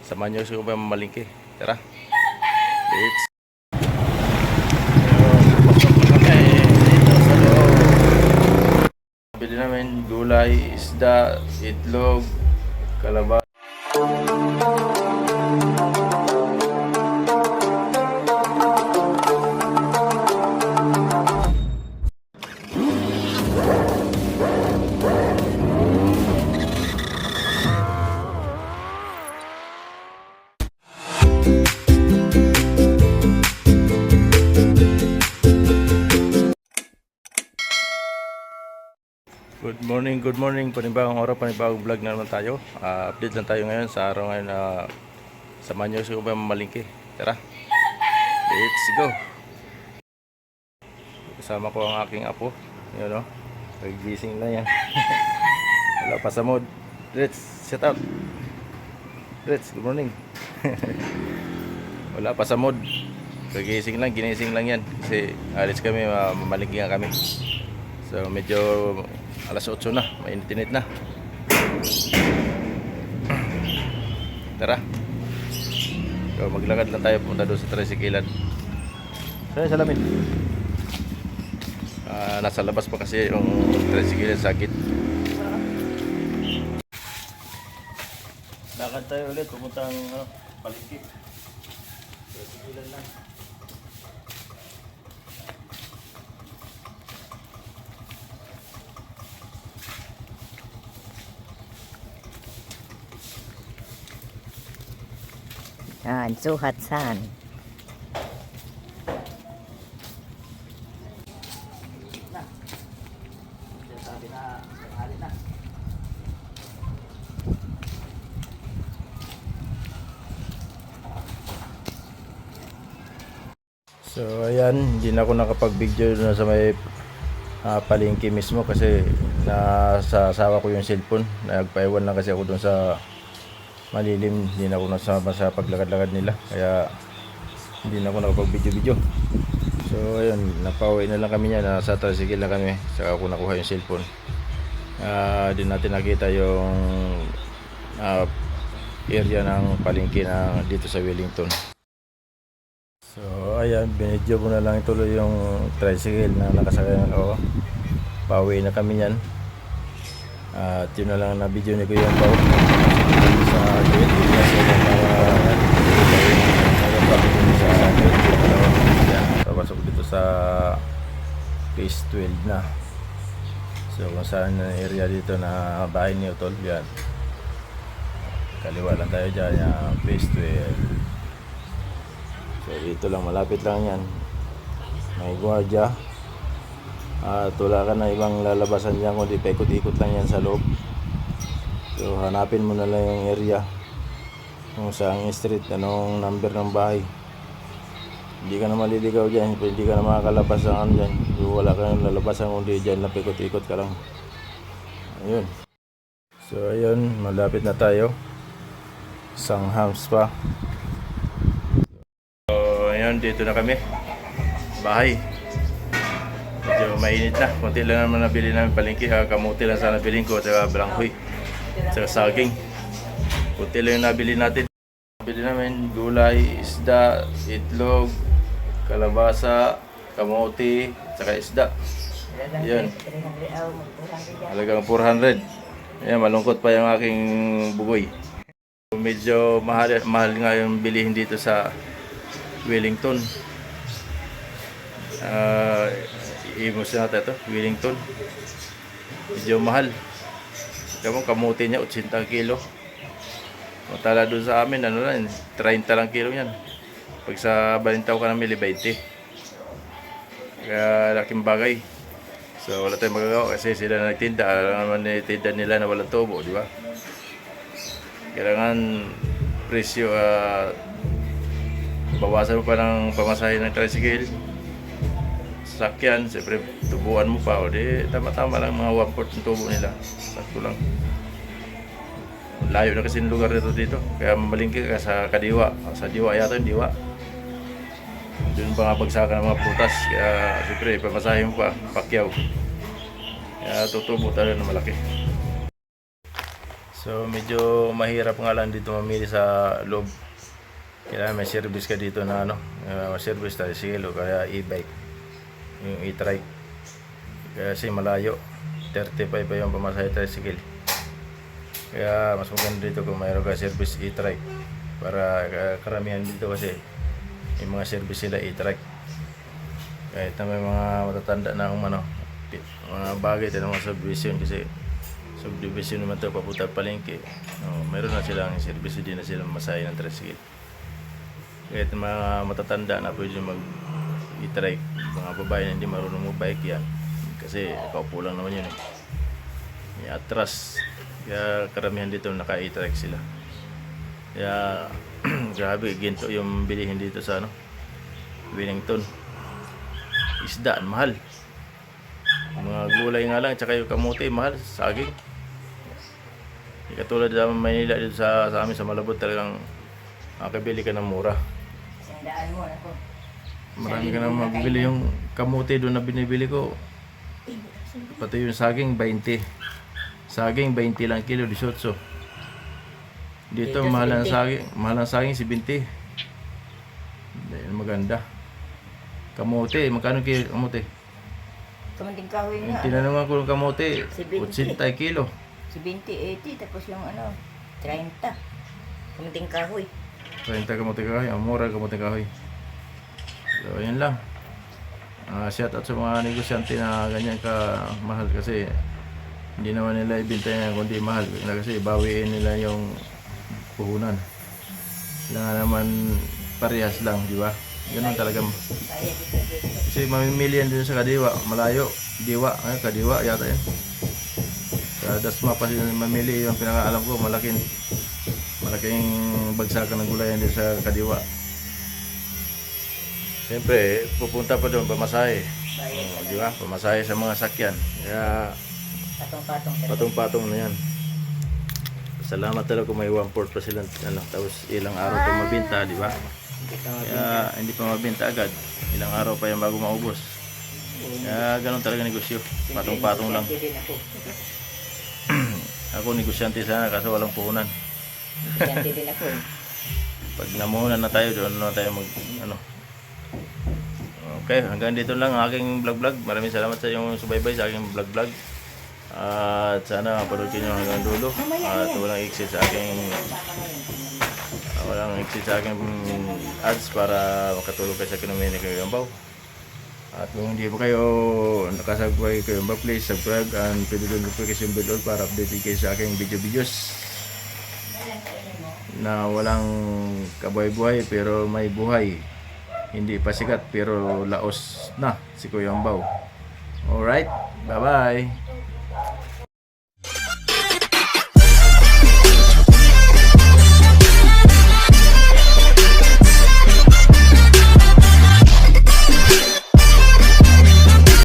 Samahan nyo ko ba mamalingki. Tara, let's dito sa loob. Bili namin gulay, isda, itlog, kalabasa. Good morning, panibagong araw, panibagong vlog na naman tayo. Update lang tayo ngayon sa araw ngayon na samahan nyo ko ba mamalingki. Tara, let's go. Kasama ko ang aking apo. Yun o, nagigising lang yan. Wala pa sa mood. Let's set out. Let's, good morning. Wala pa sa mood. Nagigising lang, ginising lang yan. Kasi alis kami, mamalingki nga kami. So medyo alas 8 na, mainit-init na. Tara. So maglakad lang tayo, punta doon sa tricyclean. Saan yung salamin? Nasa labas pa kasi yung tricyclean, sakit. Lakad tayo ulit, pupuntang palengke. Tricyclean lang. Yan, suhat san. So ayan, hindi na ako nakapag-video na sa may palengke mismo kasi nasa asawa ko yung cellphone. Nagpaiwan lang kasi ako doon sa malilim, hindi na ako nasama sa paglakad-lakad nila kaya hindi na ako nakapag-video-video. So ayun, napauwi na lang kami niya, nasa tricycle na kami, saka ako nakuha yung cellphone. Di natin nakita yung area ng palengke na dito sa Wellington. So ayan, binidyo ko na lang tuloy yung tricycle na nakasakay ako. Pauwi na kami niyan. At yun na lang na video ni Kuya Pao sa gate papasok dito sa phase 12 na. So kung saan na area dito na bahay ni Utol, yan kaliwa lang tayo dyan, yung phase 12. So dito lang, malapit lang yan, may gwardiya. At wala ka na ibang lalabasan dyan kundi paikot-ikot lang yan sa loob. So hanapin mo na lang yung area kung saan street, anong number ng bahay. Hindi ka na maliligaw dyan, hindi ka na makakalabas ng ano dyan. So, wala kang lalabasan kundi dyan lang paikot-ikot ka lang. Ayun. So ayun, malapit na tayo. Sanghams pa. So ayun, dito na kami, bahay. Medyo mainit na, konti lang naman nabili namin palengke. Kamuti lang sana nabiling ko, at balanghoy, at saging. Konti lang yung nabili natin. Nabili namin gulay, isda, itlog, kalabasa, kamuti, saka isda. Yan, halagang 400. Ayan, malungkot pa yung aking bugoy. Medyo mahal nga yung bilihin dito sa Wellington. Imos na ito, Wellington. Medyo mahal. Kaya kamuti niya 80 kilo. Tala doon sa amin, ano lang, 30 lang kilo yan. Pag sa Balintao ka namili, 20. Kaya laking bagay. So wala tayong magagawa kasi sila nagtinda. Alam naman tinda nila na walang tubo, di ba? Kailangan presyo, bawasan mo pa ng pamasahe ng tricycle, sakyan, siyempre tubuan mo pa, o di tama-tama lang mga 1/4 ng tubo nila, sakto lang. Layo na kasi yung lugar nito dito, kaya mamalingki ka sa Kadiwa, sa Diwa yata yung Diwa, doon pa nga bagsakan ng mga prutas, kaya siyempre pamasahe mo pa, Pacquiao, kaya tutubo tayo na malaki. So medyo mahirap nga lang dito mamili sa loob. Kailangan may service ka dito na ano, service tayo tricycle o kaya e-bike. Yung e-trike. Kasi malayo. 35 pa yung pamasahe tricycle. Kaya mas maganda dito kung mayroon ka service e-trike. Para karamihan dito kasi yung mga service sila e-trike. Kahit na may mga matatanda na akong mga bagay tayo ng mga subdivision kasi subdivision naman ito papunta palengke. Mayroon na silang service, din na silang masahe ng tricycle. Kahit mga matatanda na pwede mag e-trike, mga babae na hindi marunong mag-bike yan kasi kaupo lang naman yun may atras. Kaya karamihan dito naka e-trike sila. Kaya grabe, ginto yung bilihin dito sa Wellington. Isda, mahal. Mga gulay nga lang, tsaka yung kamote, mahal. Saging. Hindi katulad sa Maynila dito sa amin sa Malabot, talagang makabili ka ng mura. Sandaan mo ako. Marami ka na mabibili. Yung kamote doon na binibili ko, pati yung saging 20. Saging 20 lang kilo, 18. Dito mahal ang saging 70. Dahil maganda. Kamote, magkano kilo kamote? Kamunting kahoy nga. Tinanong ko ng kamote, 70. 80 kilo. Si 20, 80. Tapos yung 30. Kamunting kahoy. 30 kamote kahoy, ang mura kamote kahoy. So, yun lang. Shout out sa mga negosyante na ganyan ka mahal kasi hindi naman nila ibinta yan kundi mahal kasi bawiin nila yung puhunan. Kailangan naman parehas lang, di ba? Ganun talaga. Kasi mamimili yan din sa Kadiwa, malayo. Kadiwa yata yan. Sa Dasma pa sila mamili, yung pinakaalam ko, malaking bagsakan ng gulayan din sa Kadiwa. Siyempre, pupunta pa doon, pamasahe. Di ba? Pamasahe sa mga sakyan. Kaya, patong-patong na yan. Salamat talaga kung may 1/4 pa silang, tapos ilang araw pa mabinta, di ba? Kaya, hindi pa mabinta agad. Ilang araw pa yan bago maubos. Kaya, ganun talaga negosyo. Patong-patong lang. Ako negosyante sana kaso walang puhunan. Negosyante din ako. Pag namuhunan na tayo, doon na tayo Okay, hanggang dito lang ang aking vlog. Maraming salamat sa inyong subaybay sa aking vlog. At sana mapanood nyo hanggang dulo. At walang exit sa aking ads para makatulong kayo sa kinumin ni Kuya Yambaw. At kung hindi pa kayo nakasabay Kuya Yambaw, please subscribe and pwede doon notification bell para update kayo sa aking videos na walang kabuhay-buhay pero may buhay. Hindi pa sikat pero laos na si Kuya Yambaw. Alright, bye-bye.